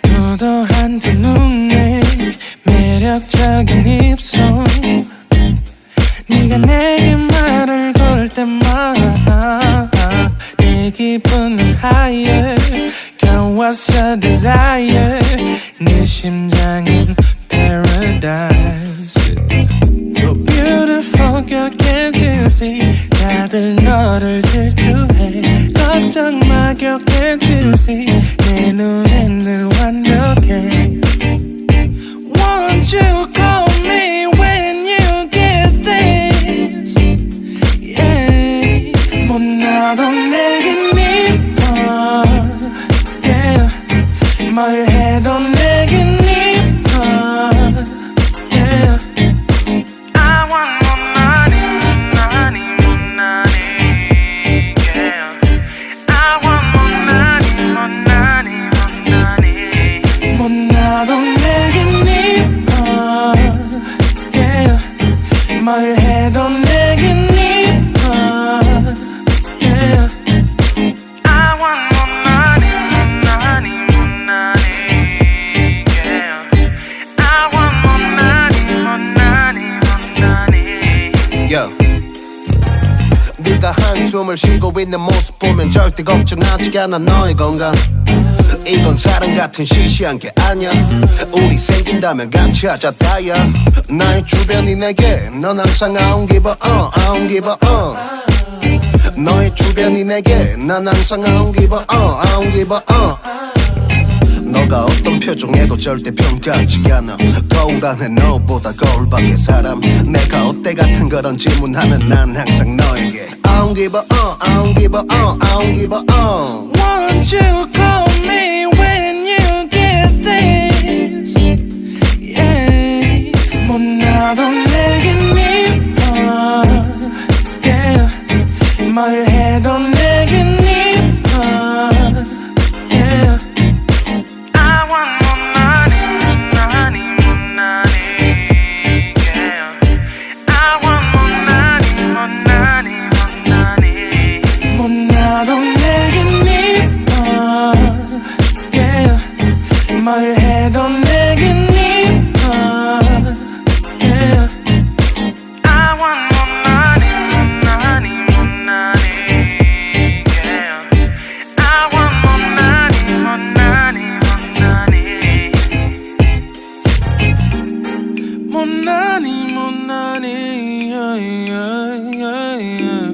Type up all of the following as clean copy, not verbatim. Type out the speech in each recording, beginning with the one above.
도도한 두 눈에 매력적인 입술 네가 내게 말을 걸 때마다 내 기분은 higher Girl what's your desire 내 심장은 paradise You're beautiful girl can't you see 다들 너를 질투해 걱정 마 girl can't you see 내 눈엔 늘 완벽해 Won't you call me when you get this Yeah 못 나도 내겐 이뻐 Yeah 뭘 해도 내겐 이뻐 Yeah I want more money, money, more money Yeah I want more money, more money, more money 못 나도 내겐 이뻐 Yeah 뭘 해도 내겐 이뻐 Yeah I want more money, more money, more money Yeah I want more money, more money, more money Yo. 네가 한숨을 쉬고 있는 모습 보면 절대 걱정하지 않아 너의 건강 이건 사랑 같은 시시한 게 아니야 우리 생긴다면 같이 하자 다야 나의 주변이 내게 넌 항상 I don't give a I don't give a 너의 주변이 내게 난 항상 I don't give a I don't give a 너가 어떤 표정에도 절대 평가하지 않아 거울 안에 너보다 거울 밖의 사람 내가 어때 같은 그런 질문하면 난 항상 너에게 I don't give a I don't give a I don't give a Won't you call me when you get this Yeah 못 나도 내겐 이뻐 Yeah 뭘 해도 내겐 이뻐 Yeah I want more money, money, more money Yeah I want more money, more money, more money 못 나도 내겐 이뻐 Yeah 뭘 해도 내겐 이뻐 Yeah I want more money, money, more money Yeah I want more money, more money, more money more money yeah, yeah, yeah, yeah.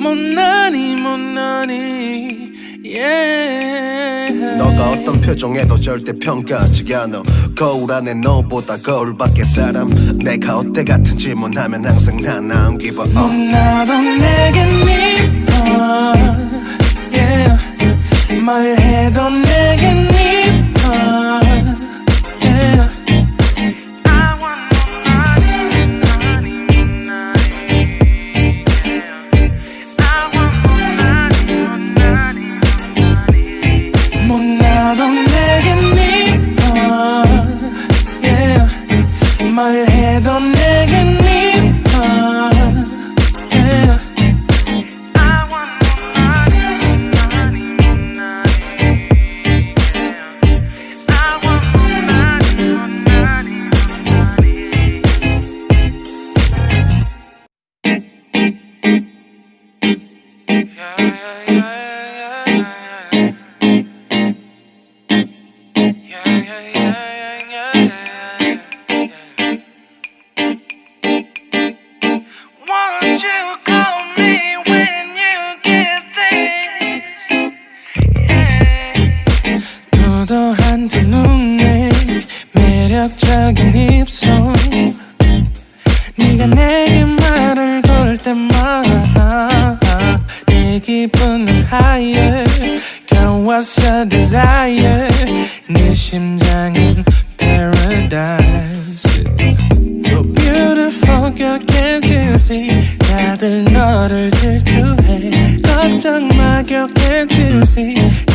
More money, more money yeah 너가 어떤 표정에도 절대 평가하지 않아 거울 안에 너보다 거울 밖의 사람 내가 어때 같은 질문하면 항상 난 I don't give a 못 나도 내겐 이뻐 Yeah 뭘 해도 내겐 이뻐 Yeah I want more money, money, money Yeah I want more money, more money, money 못 나도 내겐 이뻐 Yeah 뭘 해도 내겐 이뻐 Yeah I want more money, money, money Yeah I want more money, more money, money Yeah, yeah, yeah, yeah, yeah, yeah, yeah, yeah. Won't you call me when you get this? Yeah. 도도한 두 눈에 매력적인 입술 네가 내게 말을 걸 때마다 내 기분은 higher Girl what's your desire 내 심장은 paradise You're beautiful girl can't you see 다들 너를 질투해 걱정 마 girl, can't you see?